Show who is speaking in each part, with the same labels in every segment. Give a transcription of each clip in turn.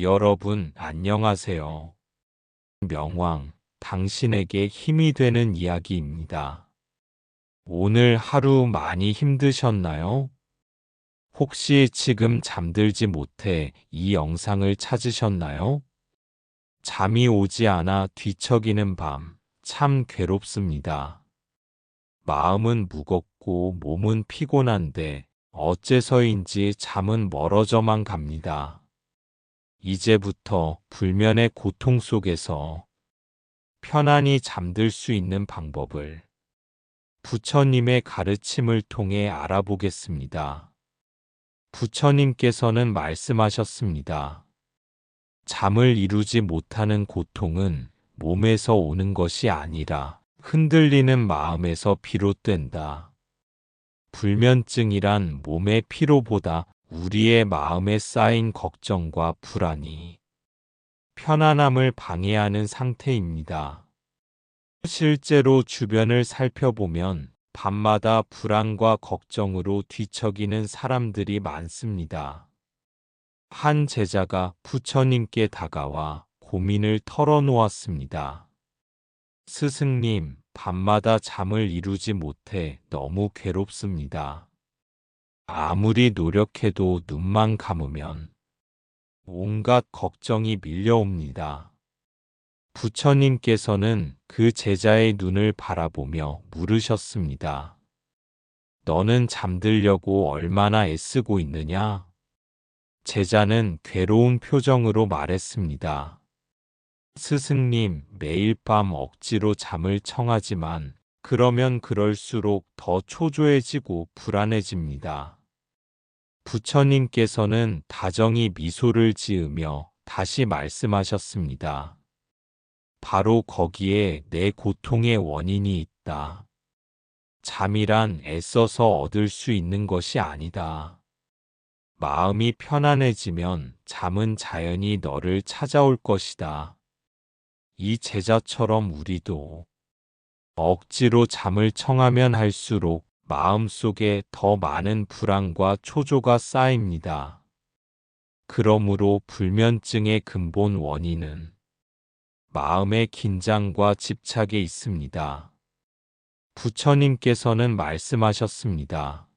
Speaker 1: 여러분, 안녕하세요. 명왕, 당신에게 힘이 되는 이야기입니다. 오늘 하루 많이 힘드셨나요? 혹시 지금 잠들지 못해 이 영상을 찾으셨나요? 잠이 오지 않아 뒤척이는 밤, 참 괴롭습니다. 마음은 무겁고 몸은 피곤한데 어째서인지 잠은 멀어져만 갑니다. 이제부터 불면의 고통 속에서 편안히 잠들 수 있는 방법을 부처님의 가르침을 통해 알아보겠습니다. 부처님께서는 말씀하셨습니다. 잠을 이루지 못하는 고통은 몸에서 오는 것이 아니라 흔들리는 마음에서 비롯된다. 불면증이란 몸의 피로보다 우리의 마음에 쌓인 걱정과 불안이 편안함을 방해하는 상태입니다. 실제로 주변을 살펴보면 밤마다 불안과 걱정으로 뒤척이는 사람들이 많습니다. 한 제자가 부처님께 다가와 고민을 털어놓았습니다. 스승님, 밤마다 잠을 이루지 못해 너무 괴롭습니다. 아무리 노력해도 눈만 감으면 온갖 걱정이 밀려옵니다. 부처님께서는 그 제자의 눈을 바라보며 물으셨습니다. 너는 잠들려고 얼마나 애쓰고 있느냐? 제자는 괴로운 표정으로 말했습니다. 스승님, 매일 밤 억지로 잠을 청하지만 그러면 그럴수록 더 초조해지고 불안해집니다. 부처님께서는 다정히 미소를 지으며 다시 말씀하셨습니다. 바로 거기에 내 고통의 원인이 있다. 잠이란 애써서 얻을 수 있는 것이 아니다. 마음이 편안해지면 잠은 자연히 너를 찾아올 것이다. 이 제자처럼 우리도 억지로 잠을 청하면 할수록 마음속에 더 많은 불안과 초조가 쌓입니다. 그러므로 불면증의 근본 원인은 마음의 긴장과 집착에 있습니다. 부처님께서는 말씀하셨습니다.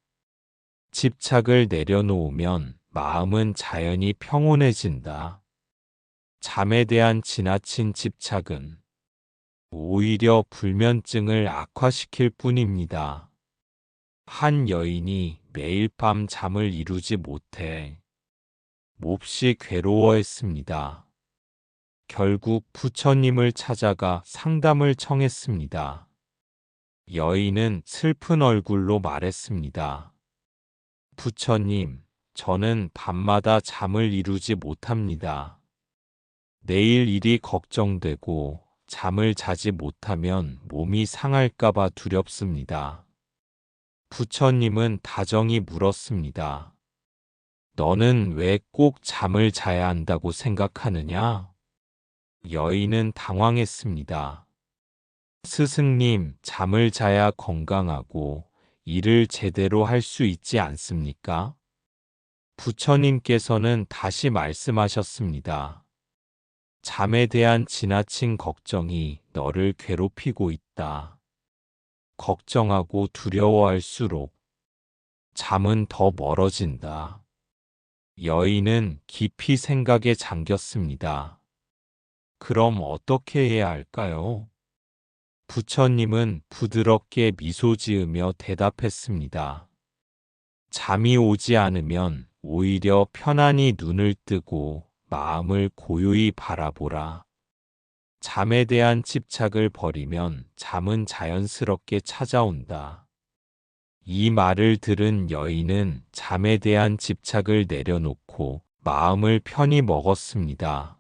Speaker 1: 집착을 내려놓으면 마음은 자연히 평온해진다. 잠에 대한 지나친 집착은 오히려 불면증을 악화시킬 뿐입니다. 한 여인이 매일 밤 잠을 이루지 못해 몹시 괴로워했습니다. 결국 부처님을 찾아가 상담을 청했습니다. 여인은 슬픈 얼굴로 말했습니다. 부처님, 저는 밤마다 잠을 이루지 못합니다. 내일 일이 걱정되고 잠을 자지 못하면 몸이 상할까봐 두렵습니다. 부처님은 다정히 물었습니다. 너는 왜 꼭 잠을 자야 한다고 생각하느냐? 여인은 당황했습니다. 스승님, 잠을 자야 건강하고 일을 제대로 할 수 있지 않습니까? 부처님께서는 다시 말씀하셨습니다. 잠에 대한 지나친 걱정이 너를 괴롭히고 있다. 걱정하고 두려워할수록 잠은 더 멀어진다. 여인은 깊이 생각에 잠겼습니다. 그럼 어떻게 해야 할까요? 부처님은 부드럽게 미소 지으며 대답했습니다. 잠이 오지 않으면 오히려 편안히 눈을 뜨고 마음을 고요히 바라보라. 잠에 대한 집착을 버리면 잠은 자연스럽게 찾아온다. 이 말을 들은 여인은 잠에 대한 집착을 내려놓고 마음을 편히 먹었습니다.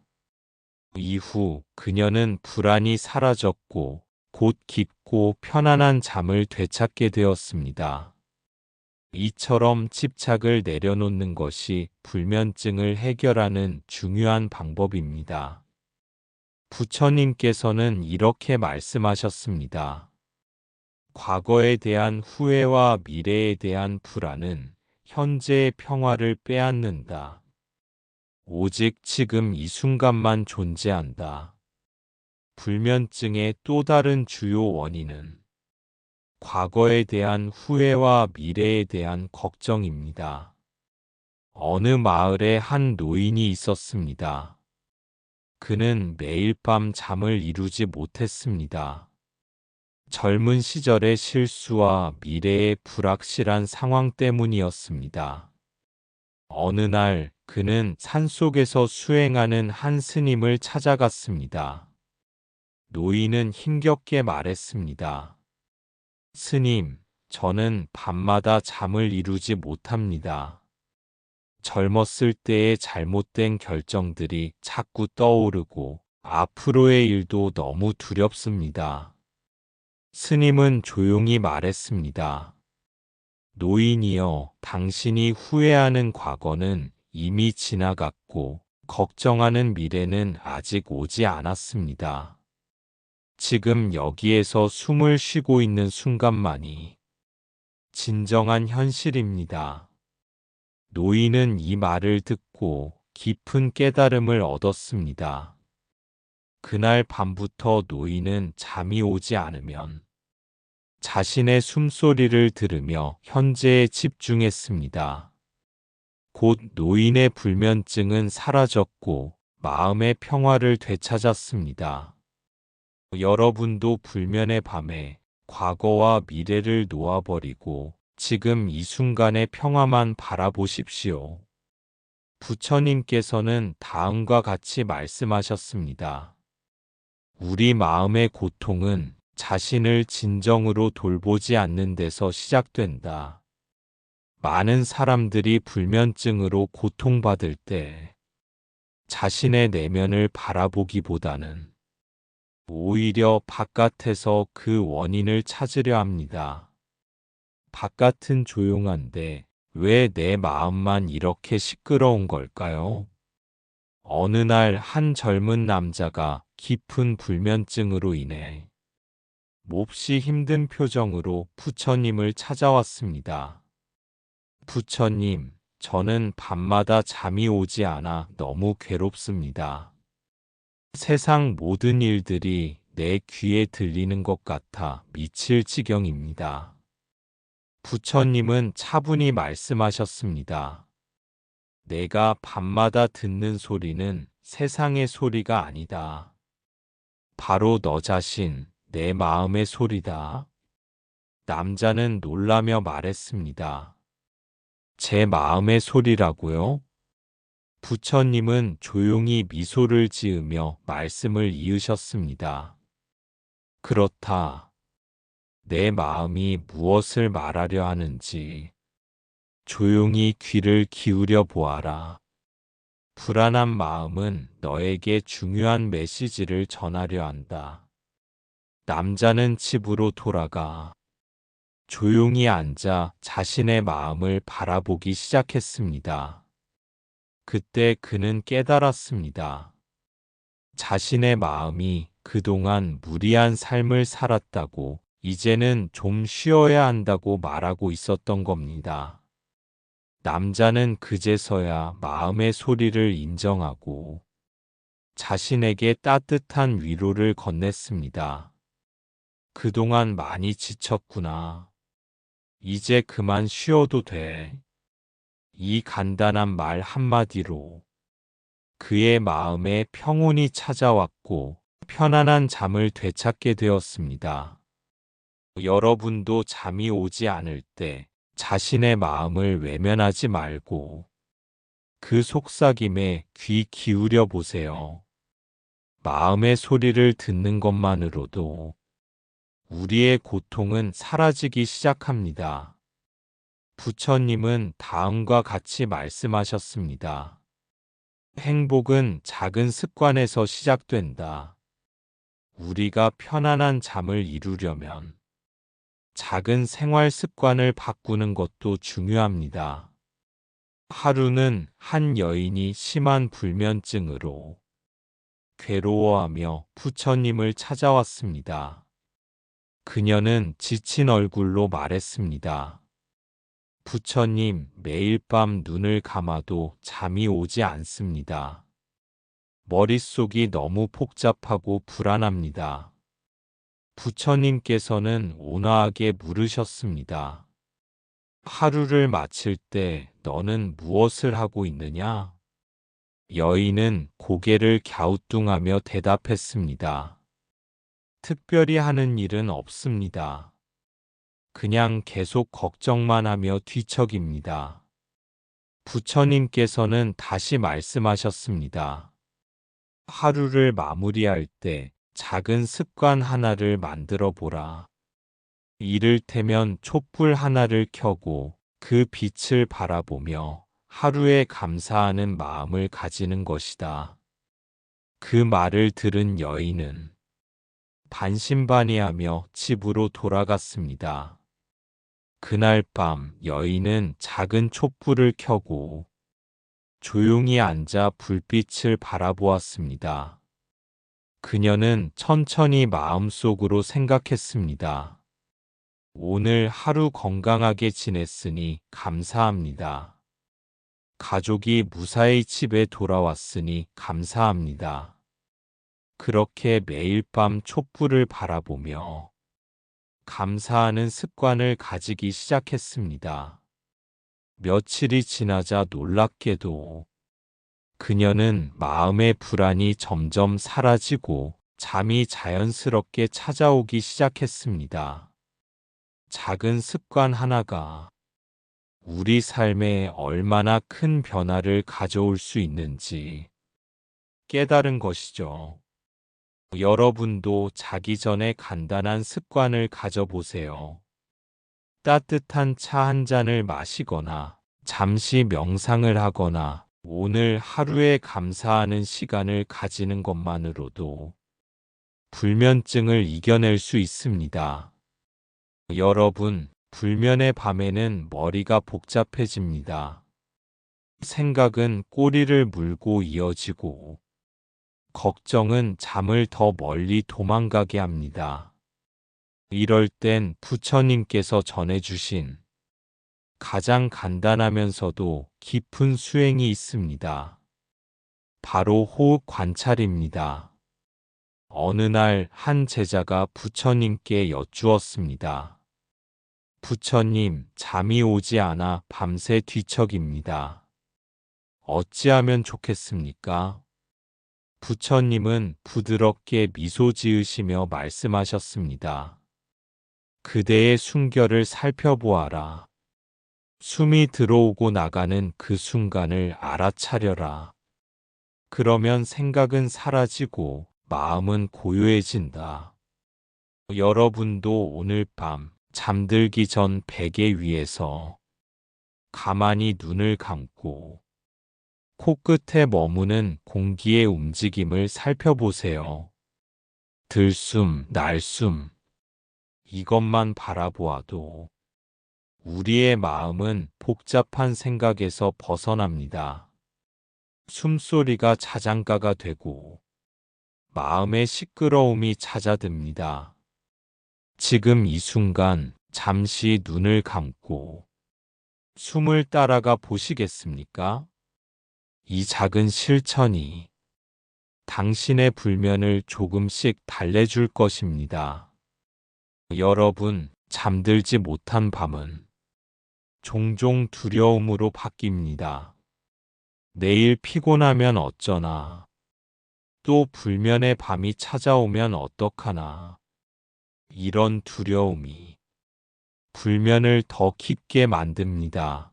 Speaker 1: 이후 그녀는 불안이 사라졌고 곧 깊고 편안한 잠을 되찾게 되었습니다. 이처럼 집착을 내려놓는 것이 불면증을 해결하는 중요한 방법입니다. 부처님께서는 이렇게 말씀하셨습니다. 과거에 대한 후회와 미래에 대한 불안은 현재의 평화를 빼앗는다. 오직 지금 이 순간만 존재한다. 불면증의 또 다른 주요 원인은 과거에 대한 후회와 미래에 대한 걱정입니다. 어느 마을에 한 노인이 있었습니다. 그는 매일 밤 잠을 이루지 못했습니다. 젊은 시절의 실수와 미래의 불확실한 상황 때문이었습니다. 어느 날 그는 산속에서 수행하는 한 스님을 찾아갔습니다. 노인은 힘겹게 말했습니다. 스님, 저는 밤마다 잠을 이루지 못합니다. 젊었을 때의 잘못된 결정들이 자꾸 떠오르고 앞으로의 일도 너무 두렵습니다. 스님은 조용히 말했습니다. 노인이여, 당신이 후회하는 과거는 이미 지나갔고 걱정하는 미래는 아직 오지 않았습니다. 지금 여기에서 숨을 쉬고 있는 순간만이 진정한 현실입니다. 노인은 이 말을 듣고 깊은 깨달음을 얻었습니다. 그날 밤부터 노인은 잠이 오지 않으면 자신의 숨소리를 들으며 현재에 집중했습니다. 곧 노인의 불면증은 사라졌고 마음의 평화를 되찾았습니다. 여러분도 불면의 밤에 과거와 미래를 놓아버리고 지금 이 순간의 평화만 바라보십시오. 부처님께서는 다음과 같이 말씀하셨습니다. 우리 마음의 고통은 자신을 진정으로 돌보지 않는 데서 시작된다. 많은 사람들이 불면증으로 고통받을 때 자신의 내면을 바라보기보다는 오히려 바깥에서 그 원인을 찾으려 합니다. 바깥은 조용한데 왜 내 마음만 이렇게 시끄러운 걸까요? 어느 날 한 젊은 남자가 깊은 불면증으로 인해 몹시 힘든 표정으로 부처님을 찾아왔습니다. 부처님, 저는 밤마다 잠이 오지 않아 너무 괴롭습니다. 세상 모든 일들이 내 귀에 들리는 것 같아 미칠 지경입니다. 부처님은 차분히 말씀하셨습니다. 내가 밤마다 듣는 소리는 세상의 소리가 아니다. 바로 너 자신, 내 마음의 소리다. 남자는 놀라며 말했습니다. 제 마음의 소리라고요? 부처님은 조용히 미소를 지으며 말씀을 이으셨습니다. 그렇다. 내 마음이 무엇을 말하려 하는지 조용히 귀를 기울여 보아라. 불안한 마음은 너에게 중요한 메시지를 전하려 한다. 남자는 집으로 돌아가 조용히 앉아 자신의 마음을 바라보기 시작했습니다. 그때 그는 깨달았습니다. 자신의 마음이 그동안 무리한 삶을 살았다고 이제는 좀 쉬어야 한다고 말하고 있었던 겁니다. 남자는 그제서야 마음의 소리를 인정하고 자신에게 따뜻한 위로를 건넸습니다. 그동안 많이 지쳤구나. 이제 그만 쉬어도 돼. 이 간단한 말 한마디로 그의 마음에 평온이 찾아왔고 편안한 잠을 되찾게 되었습니다. 여러분도 잠이 오지 않을 때 자신의 마음을 외면하지 말고 그 속삭임에 귀 기울여 보세요. 마음의 소리를 듣는 것만으로도 우리의 고통은 사라지기 시작합니다. 부처님은 다음과 같이 말씀하셨습니다. 행복은 작은 습관에서 시작된다. 우리가 편안한 잠을 이루려면 작은 생활 습관을 바꾸는 것도 중요합니다. 하루는 한 여인이 심한 불면증으로 괴로워하며 부처님을 찾아왔습니다. 그녀는 지친 얼굴로 말했습니다. 부처님, 매일 밤 눈을 감아도 잠이 오지 않습니다. 머릿속이 너무 복잡하고 불안합니다. 부처님께서는 온화하게 물으셨습니다. 하루를 마칠 때 너는 무엇을 하고 있느냐? 여인은 고개를 갸우뚱하며 대답했습니다. 특별히 하는 일은 없습니다. 그냥 계속 걱정만 하며 뒤척입니다. 부처님께서는 다시 말씀하셨습니다. 하루를 마무리할 때 작은 습관 하나를 만들어 보라. 이를테면 촛불 하나를 켜고 그 빛을 바라보며 하루에 감사하는 마음을 가지는 것이다. 그 말을 들은 여인은 반신반의하며 집으로 돌아갔습니다. 그날 밤 여인은 작은 촛불을 켜고 조용히 앉아 불빛을 바라보았습니다. 그녀는 천천히 마음속으로 생각했습니다. 오늘 하루 건강하게 지냈으니 감사합니다. 가족이 무사히 집에 돌아왔으니 감사합니다. 그렇게 매일 밤 촛불을 바라보며 감사하는 습관을 가지기 시작했습니다. 며칠이 지나자 놀랍게도 그녀는 마음의 불안이 점점 사라지고 잠이 자연스럽게 찾아오기 시작했습니다. 작은 습관 하나가 우리 삶에 얼마나 큰 변화를 가져올 수 있는지 깨달은 것이죠. 여러분도 자기 전에 간단한 습관을 가져보세요. 따뜻한 차 한 잔을 마시거나 잠시 명상을 하거나 오늘 하루에 감사하는 시간을 가지는 것만으로도 불면증을 이겨낼 수 있습니다. 여러분, 불면의 밤에는 머리가 복잡해집니다. 생각은 꼬리를 물고 이어지고 걱정은 잠을 더 멀리 도망가게 합니다. 이럴 땐 부처님께서 전해주신 가장 간단하면서도 깊은 수행이 있습니다. 바로 호흡 관찰입니다. 어느 날 한 제자가 부처님께 여쭈었습니다. 부처님, 잠이 오지 않아 밤새 뒤척입니다. 어찌하면 좋겠습니까? 부처님은 부드럽게 미소 지으시며 말씀하셨습니다. 그대의 숨결을 살펴보아라. 숨이 들어오고 나가는 그 순간을 알아차려라. 그러면 생각은 사라지고 마음은 고요해진다. 여러분도 오늘 밤 잠들기 전 베개 위에서 가만히 눈을 감고 코끝에 머무는 공기의 움직임을 살펴보세요. 들숨, 날숨. 이것만 바라보아도 우리의 마음은 복잡한 생각에서 벗어납니다. 숨소리가 자장가가 되고 마음의 시끄러움이 찾아듭니다. 지금 이 순간 잠시 눈을 감고 숨을 따라가 보시겠습니까? 이 작은 실천이 당신의 불면을 조금씩 달래줄 것입니다. 여러분, 잠들지 못한 밤은 종종 두려움으로 바뀝니다. 내일 피곤하면 어쩌나, 또 불면의 밤이 찾아오면 어떡하나, 이런 두려움이 불면을 더 깊게 만듭니다.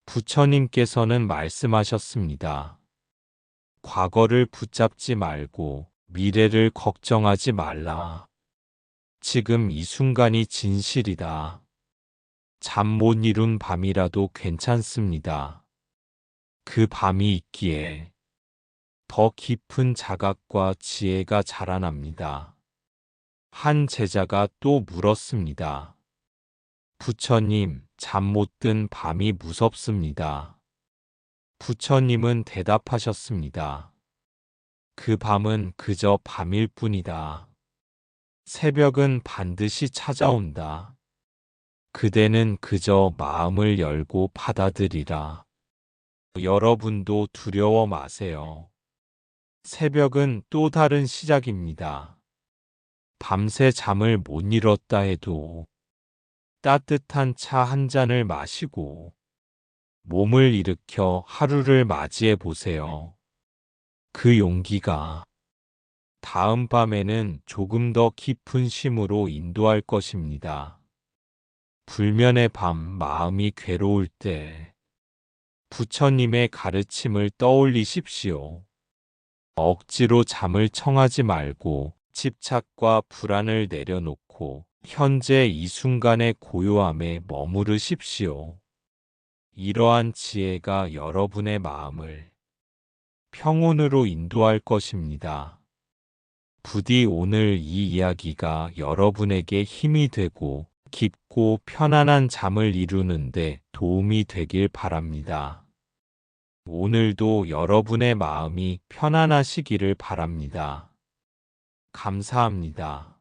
Speaker 1: 부처님께서는 말씀하셨습니다. 과거를 붙잡지 말고 미래를 걱정하지 말라. 지금 이 순간이 진실이다. 잠 못 이룬 밤이라도 괜찮습니다. 그 밤이 있기에 더 깊은 자각과 지혜가 자라납니다. 한 제자가 또 물었습니다. 부처님, 잠 못 든 밤이 무섭습니다. 부처님은 대답하셨습니다. 그 밤은 그저 밤일 뿐이다. 새벽은 반드시 찾아온다. 그대는 그저 마음을 열고 받아들이라. 여러분도 두려워 마세요. 새벽은 또 다른 시작입니다. 밤새 잠을 못 이뤘다 해도 따뜻한 차 한 잔을 마시고 몸을 일으켜 하루를 맞이해 보세요. 그 용기가 다음 밤에는 조금 더 깊은 쉼으로 인도할 것입니다. 불면의 밤 마음이 괴로울 때 부처님의 가르침을 떠올리십시오. 억지로 잠을 청하지 말고 집착과 불안을 내려놓고 현재 이 순간의 고요함에 머무르십시오. 이러한 지혜가 여러분의 마음을 평온으로 인도할 것입니다. 부디 오늘 이 이야기가 여러분에게 힘이 되고 깊고 편안한 잠을 이루는데 도움이 되길 바랍니다. 오늘도 여러분의 마음이 편안하시기를 바랍니다. 감사합니다.